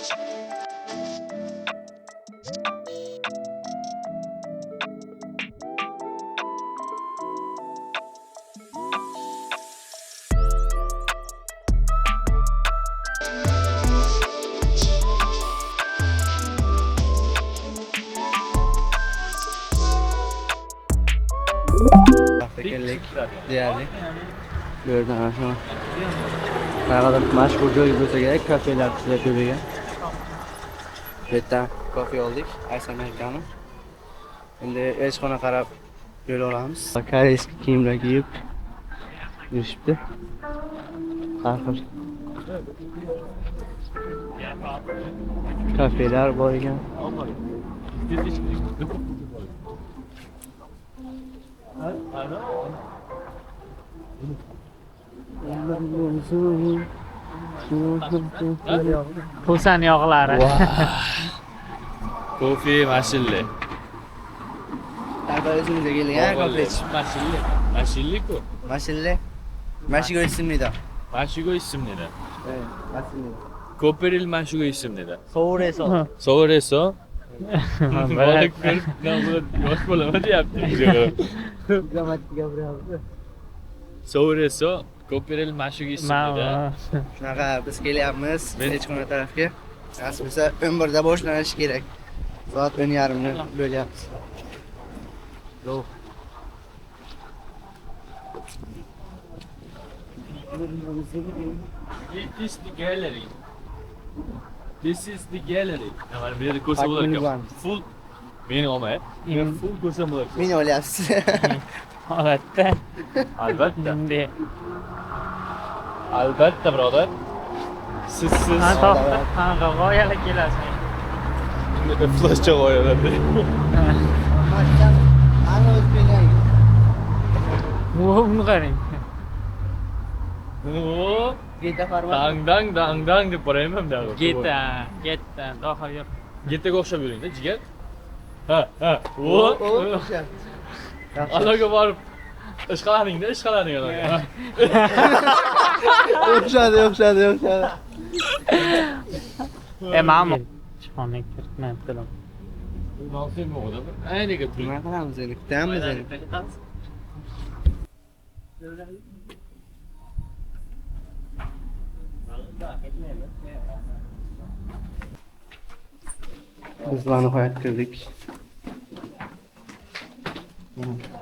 Tekerlek değerli. Gördün ha şu an. Ne kadar mashhur joy bo'lsa kerak, kafeler sizlar ko'paygan. Bu yerda kofe oldik, ice americano. Endi elchixona qarab yo'l olamiz. Koreys kiyimlar kiyib yurishibdi. Har xil kafeler bor ekan. Xusan yog'lari. Kofe mashilli. Arkadaşımıza gelin ya kofe iç. Mashilli. Mashilli-ku. Mashilli. Mashigo ismlida. Mashigo ismlida. Evet, mashilli. Koperil Mashigo ismlida. Soğureso. So'reso. Bola ko'rib, yosh bolaman deyapti. Dramatik gapiryapti. So'reso, Koperil Mashigo ismlida. Shunaqa biz kelyapmiz elchixona tarafga. Aslida 11 da boshlanishi kerak. Soat 10:30 ni bo'lyapmiz. Go. This is the gallery. This is the gallery. Mana bu yerda ko'rsa bo'lar ekan. Full meni olmay. Full ko'rsa bo'lar. Meni olyapsiz. Albatta. Albatta. Endi Albatta birodar. Siz qanaqa g'oyalar kelasiz? flashcha g'oyalarda. Ana o'zbeklar. Buni qarang. Oo. Geta farmat. Dang dang deb borayman da. Getta, doha yo'q. Getaga o'xshab yuring-da, jigar. Ha. O. Anaga borib ishqalaning-da, ishqalaning anaga. Yo'qshadi. Ma'mur. Chixona kiritmayaptilar. Nolsen mo'da. Ayniga turing. Nima qilamiz endi? Kutamiz endi. Biz bana hayat kırdık.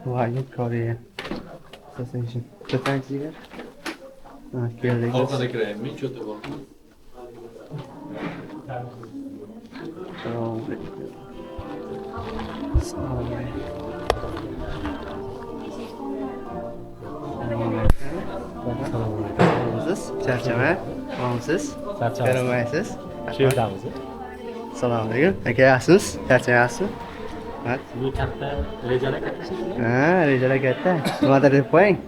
Vay Kore'ye. Sasın için. Tefenciler. Ha, geldik. Orqada kiraymi? Cho'ta bormi? Siz charchama, siz karamaysiz. Shu yerdamiz. Assalomu alaykum. Aka yaxshisiz? Charchamayapsizmi? Bu katta rejalar katta. Ha, rejalar katta. Nimadir deb qo'ying.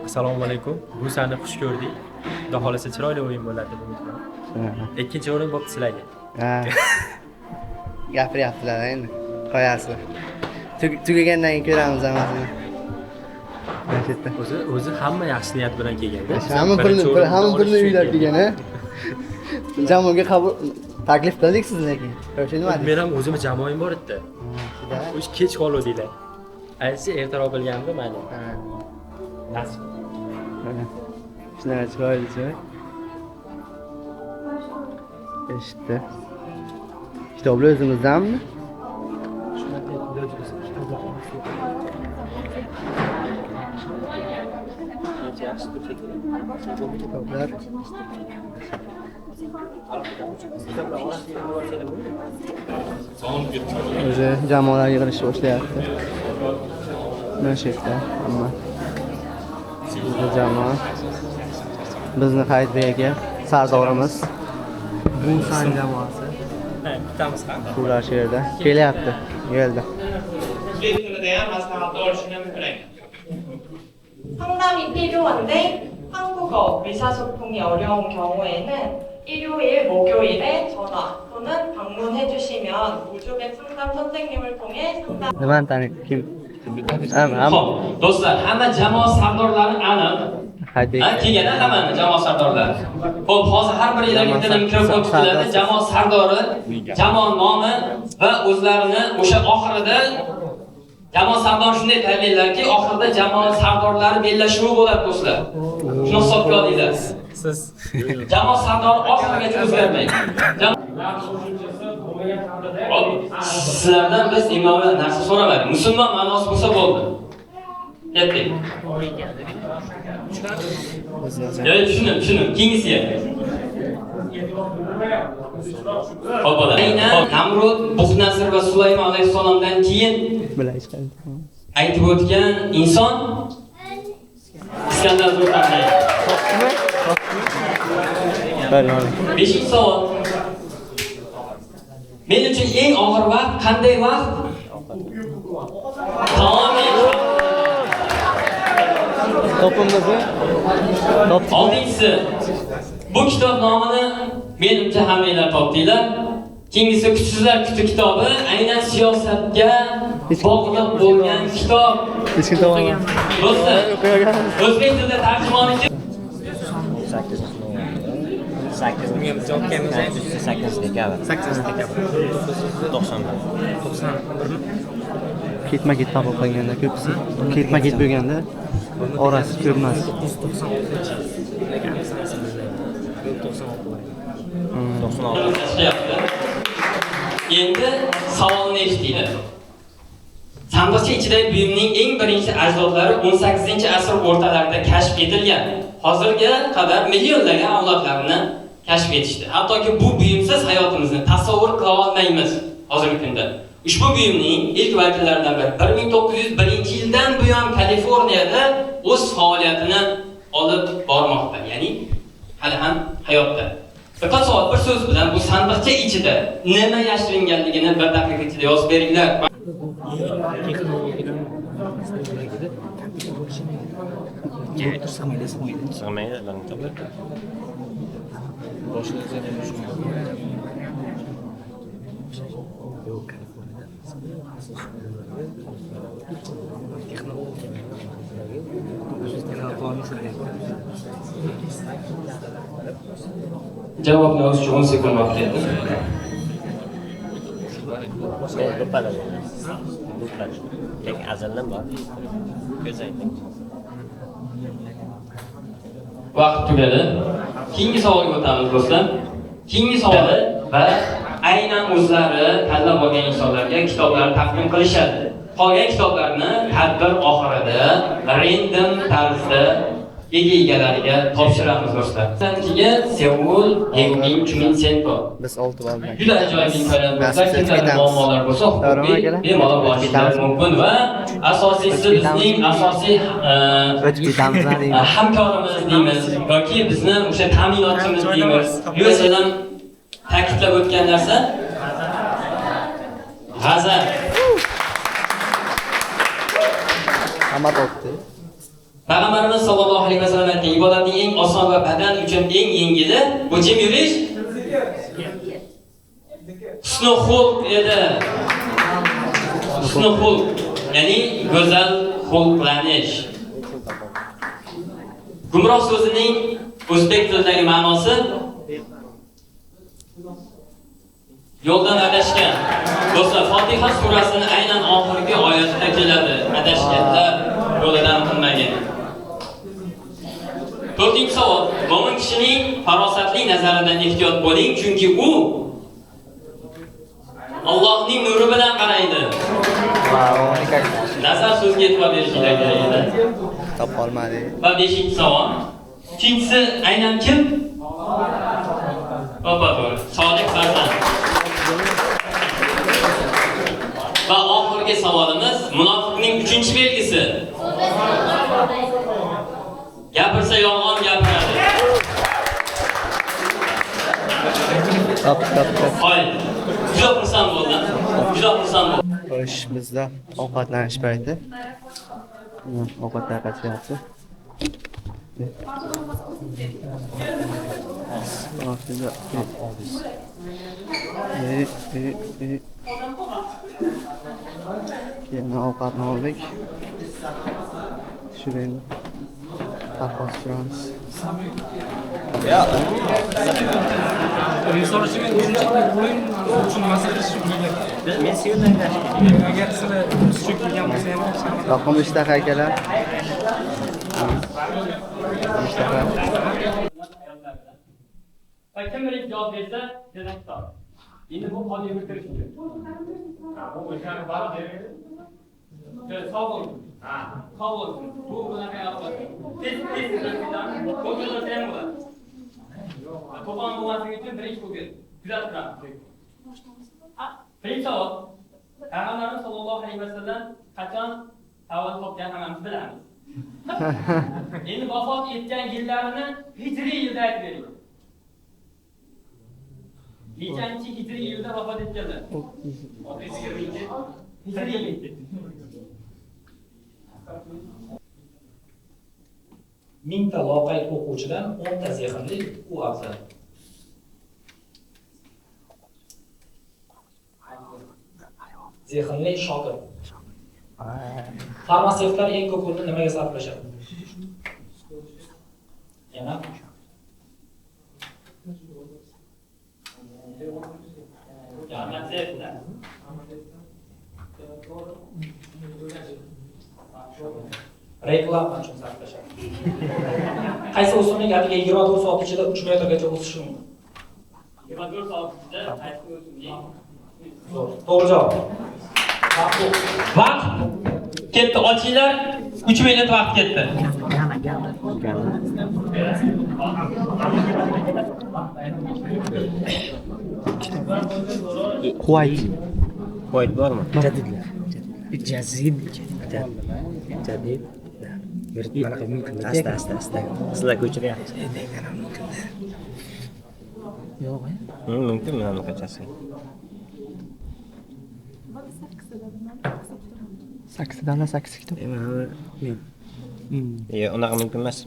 Assalomu alaykum. Bu sani xush ko'rdik. Xudo xolasa chiroyli o'yin bo'ladi deb umid qilaman. Ikkinchi o'rin bo'pti sizlarga. Ha. Gapiryaptilar endi. Qo'yasizlar. Tugagandan keyin ko'ramiz hammasini. O'zi hamma yaxshi niyat bilan kelganda. Hamma pulni uylab kelgan, ha. Jamoaga qabul taklif qildik siz lekin. Ko'rsatmadik. Men ham o'zimni jamoam bor edi. O'sha kech qoluvdinglar. Aytsa ertaroq bilganimda mayli. Nasib. Shunaqa chiroyli. İşte. Kitoblar o'zimizdanmi? Kitoblar. O'zi jamoalar yig'ilishni boshlayapti. Mana shu yerda hamma. Bu jamoa. Bizni Hayitbek aka, sardorimiz. Bu san jamoasi. Bittamiz ham. Ular shu yerda kelyapti. Yo'lda. 상담이 필요한데 한국어 의사소통이 어려운 경우에는 일요일, 목요일에 전화 또는 방문해 주시면 우주백 상담 선생님을 통해 상담. Nimani tani kim? Do'stlar, hamma jamoa sardorlari aniq. Hadi. Kelgan hammani jamoat sardorlari. Xo'p, hozir har biringizga mikrofon tutiladi. Jamoat sardori, jamoat nomi va o'zlarini o'sha oxirida jamoat sardor shunday tayinlaydilarki, oxirida jamoat sardorlari bellashuvi bo'ladi do'stlar. Shuni hisobga olinglar. Siz Jamoat sardori oxirigacha o'zgarmaydi. Sizlardan biz imomat narsa so'ramadik. Musulmon ma'nosi bo'lsa bo'ldi. Ketdik. Tushundim. Keyingisiga. Xo'p, aynan Namrud, Buxnasr va Sulaymon alayhissalomdan keyin aytib o'tgan inson Iskandar Zulqarnayn. 5-chi savol. Men uchun eng og'ir vaqt qanday vaqt? Topimizni. Oltinchisi. Bu kitob nomini menimcha hammanglar topdinglar. Keyingisi Kuchsizlar kuti kitobi aynan siyosatga bog'liq bo'lgan kitob. Hech kim topaman. Do'stlar, o'zbek tilida tarjimoni kim? 8 dekabr. 91. Ketma-ket topib qolganda ko'pisi. Ketma-ket bo'lganda orasi ko'pmas. 96. Endi savolni eshitinglar. Sandiqcha ichidagi buyumning eng birinchi ajdodlari 18-asr o'rtalarida kashf etilgan. Hozirga qadar millionlagan avlodlarni kashf etishdi. Hattoki bu buyumsiz hayotimizni tasavvur qila olmaymiz hozirgi kunda. Ushbu buyumning ilk vakillaridan biri 1901-yildan buyon Kaliforniyada o'z faoliyatini olib bormoqda. Ya'ni hali ham hayotda. Faqat savol bir so'z bilan bu sandiqcha ichida nima yashiringanligini bir daqiqa ichida yozib beringlar. Sig'maydi, ularni topib. Javobni yozish uchun 10 sekund vaqt berdi. Tek azaldan bor. Ko'z ayting. Vaqt tugadi. Keyingi savolga o'tamiz do'stlar. Keyingi savoli va aynan o'zlari tanlab olgan insonlarga kitoblarni taqdim qilishadi. Qolgan kitoblarni tadbir oxirida random tarzda egalariga topshiramiz do'stlar. Keyin Seul Yengmin Chuminsenko. Biz 6 ball bilan. Juda ajoyib imkoniyat bo'lsa, kimlarda muammolar bo'lsa, bemalol borishingiz mumkin va asosiysi bizning asosiy hamkorimiz deymiz yoki bizni o'sha ta'minotchimiz deymiz. USAdan ta'kidlab o'tgan narsa g'azab. Hamma topdi. Payg'ambarimiz sollallohu alayhi vasallam aytgan ibodatning eng oson va badan uchun eng yengili bu jim yurish. Husnul xulq edi. Husnul xulq, ya'ni go'zal xulqlanish. Gumroh so'zining o'zbek tilidagi ma'nosi yo'ldan adashgan. Do'stlar, Fotiha surasining aynan oxirgi oyatida keladi. Adashganlar yo'lidan qilmagan. 4-chi savol. Mo'min kishining farosatli nazaridan ehtiyot bo'ling, chunki u Allohning nuri bilan qaraydi. Nazar so'zga e'tibor berishinglar kerak edi. Top olmadi. Va 5-chi savol. Ikkinchisi aynan kim? To'g'ri. Sodiq farzand. Va oxirgi savolimiz munofiqning 3-belgisi. Gapirsa yolg'on gapiradi. Top. Hoy, juda xursand bo'ldim. Xo'sh, bizda ovqatlanish payti. Ovqat tarqatyapti. Keyin ovqatni oldik. Shuraymi? Sarxos turamiz. Men sevdim. Yoqim ishtaha akalar. Ishtaha. Va kim birinchi javob bersa, demak top. Endi bu qonunga kirish uchun. Sog' bo'lsin. Sog' bo'lsin. Bu bunaqa ahvol. Tez bu ko'zlar ham bo'ladi. To'polon bo'lmasligi uchun birinchi ko'zga kuzatib turamiz. Birinchi savol. Payg'ambarimiz sollallohu alayhi vasallam qachon savol topgan hammamiz bilamiz. Endi vafot etgan yillarini hijriy yilda aytib bering. Nechanchi hijriy yilda vafot etganlar? 622 hijriy yil. Mingta loqayd o'quvchidan 10 ta zehnli u afzal. Zehnli shogird. Farmatsevtlar eng ko'p pulni nimaga sarflashadi? Yana Farmatsevtlar. reklama uchun sarflashadi. Qaysi o'simlik atigi 24 soat ichida 3 metrgacha o'sishi mumkin? 24 soat ichida qaysi o'simlik? To'g'ri javob. Vaqt ketdi, ochinglar. 3 minut vaqt ketdi. Kuvayt. Kuvayt bormi? Jadidlar. Jadid. Mana mumkin. Asta. Sizlar ko'chiryapsiz. Yo'q. Mumkin mana qachasi. 8dan 8 kitob. Unaqa mumkin emas.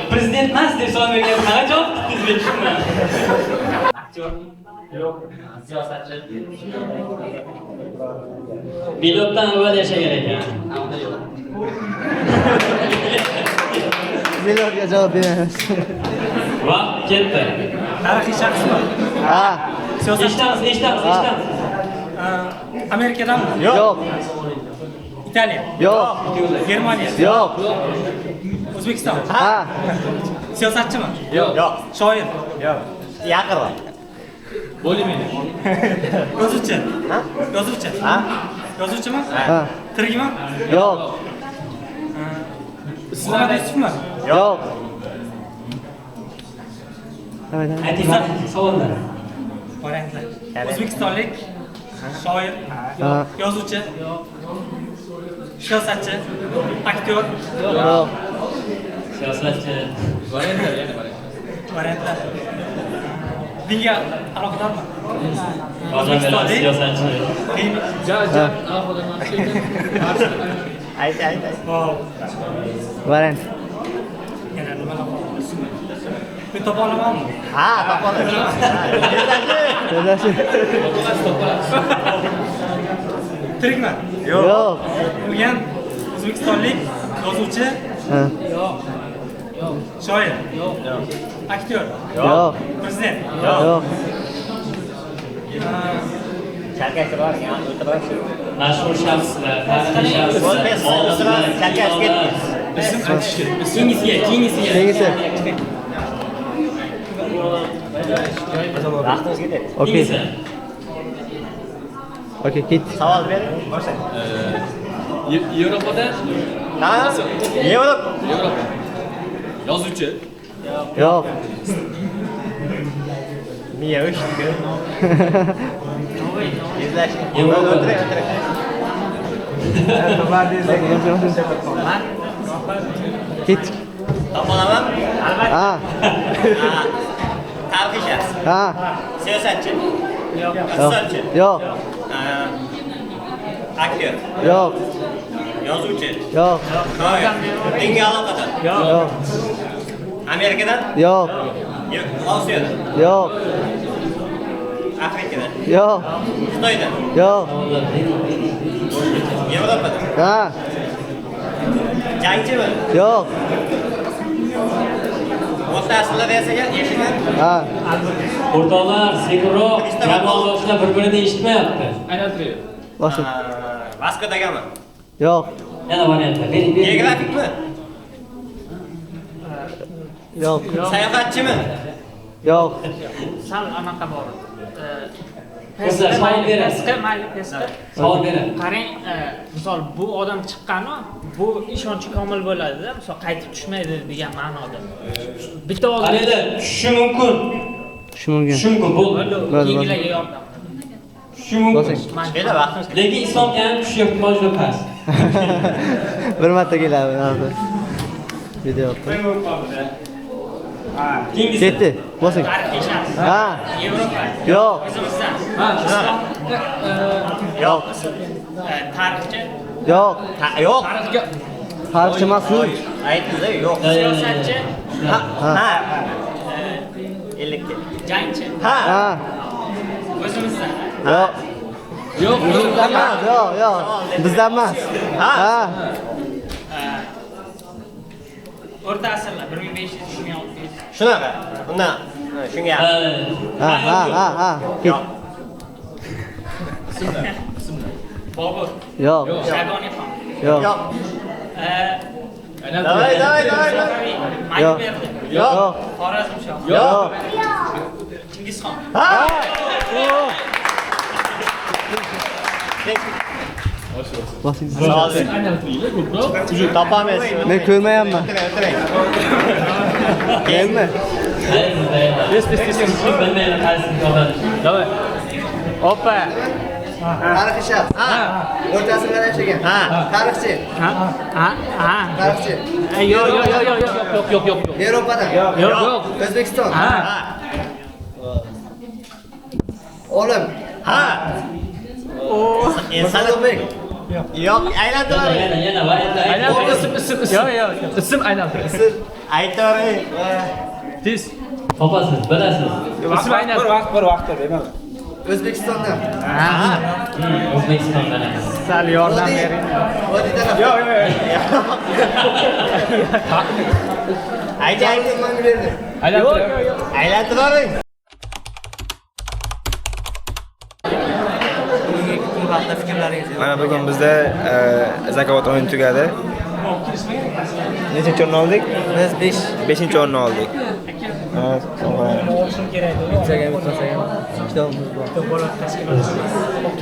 Prezident emas deb savol bergan. Qanaqa javob chiqdingiz tushunmadim. Aktyor yo'q, siyosatchi. Bilotdan avval yashagan ekan. Milorga javob beramiz. Vaqt ketdi. Tarixiy shaxsmi? Ha. Eshitamiz. Amerikadanmi? Yo'q. Italiya, Yo'q. Germaniya, Yo'q. O'zbekiston. Ha. Siyosatchimi? Yo'q. Shoir, Yaqinroq. Bo'limini. yozuvchi. Ha? Yozuvchi. Ha? Yozuvchimi? Ha. Tirikmi? Yo'q. Muhammad Yusufmi? Yo'q. Aytinglar savollar. Variantlar. O'zbekistonlik shoir, Ha. yozuvchi, siyosatchi, aktyor, Yo'q. Siyosatchi. Variantlar yana variantlar. Dinga aloqadormi? O'zbekistonlik siyosatchi. Ayt. Variant. Yana nimalar bor? Men topa olamanmi? Ha, topoladi. Yo'lashi. Tirikmi? Yo'q. O'lgan o'zbekistonlik yozuvchi, Ha. shoir, aktyor, Yo'q. prezident. Yo'q. Mashhur shaxslar, tarixiy shaxslar. Keyingisiga. Keyingisi. Vaqtimiz ketadi. Okey. Okey, ket. Savol bering. Boshlang. Yevropada Ha? Yevropa. yozuvchi. Yo'q. Miya o'shdi. Izlash. Yevropa. Ket. Topolaman. Albatta. Ha. Tarixiy shaxs. Ha. Siyosatchi. Yo'q. Iqtisodchi. Yo'q. Aktyor. Yo'q. Yozuvchi. Yo'q. Shoir. Dinga aloqador. Yo'q. Amerikadan? Yo'q. Osiyodan? Yo'q. Afrikadan? Yo'q. Xitoydan? Yo'q. Yevropadan? Ha. Jangchimi? Yo'q. O'rta asrlarda yashagan? Ha. O'rtoqlar, sekinroq, jamoadoshlar bir-birini eshitmayapti. Aylantirib. Boshqa. Vasko da Gama? Yo'q. Yana variantlar. Bering. Geografikmi? Yo'q. Sayohatchimi? Yo'q. Sal anaqa bor. Sizlar savol bering. Pesqa, mayli pesqa. Savol bering. Qarang, misol bu odam chiqqani, bu ishonchi komil bo'ladi-da, misol qaytib tushmaydi degan ma'noda. Bitta odam Qaranglar, tushishi mumkin. Shu mumkin. Tushishi mumkin. Bo'ldi. keyingilarga yordam. Tushishi mumkin. Bosing. Bela vaqtimiz. Lekin islom ham tushish ehtimoli juda past. Bir marta keladi hozir. Video yaptım. Keyingisi. Ketdi. Bosing. Ha. Yevropa. Yo'q. O'zimizdan. Yo'q. Tarixchi. Yo'q. Yo'q. Tarixchi emas u. Aytdi yo'q. Siyosatchi. Ha. Ellikka. Jangchi. Ha. Ha. O'zimizdan. Yo'q. Yo'q, Bizdan emas. Yo'q, yo'q. Bizdan emas. Ha. O'rta asrlar 1500-1600. Shunaqa. Undan shunga. Ha, ha, ha, ha. Ket. Bobur. Yo'q. Shayboniyxon. Yo'q. Yo'q. Aylantirib. Davay. Yo'q. Mayberdi. Yo'q. Xorazmshoh. Yo'q. Chingizxon. Ha. Bosing. Aylantiringlar ko'proq. Topamiz. Men ko'rmayapman. Kelma. Bilmayman qaysi ko'radi. Davay. Opa. Tarixiy shaxs. Ha. O'rtasida yashagan. Ha. Tarixchi. Ha. Tarixchi. Yo'q. Yevropadan. Yo'q. O'zbekiston. Ha. Olim. Ha. İnsan Yo'q, aylantiradi. Yana variantlar. Aylantirib. Ism aylantirib. Aytavering. Tez. Topasiz, bilasiz. Ism aylantirib. Bir vaqt bermayman. O'zbekistondan. O'zbekistondan. Sal yordam bering. Yo'q. Ayting. Aylantirib. Aylantiravering. Mana bugun bizda zakovat o'yini tugadi. Nechinchi o'rinni oldik? Biz 5-chi o'rinni oldik. bitsaga bitmasaga kitobimiz bor.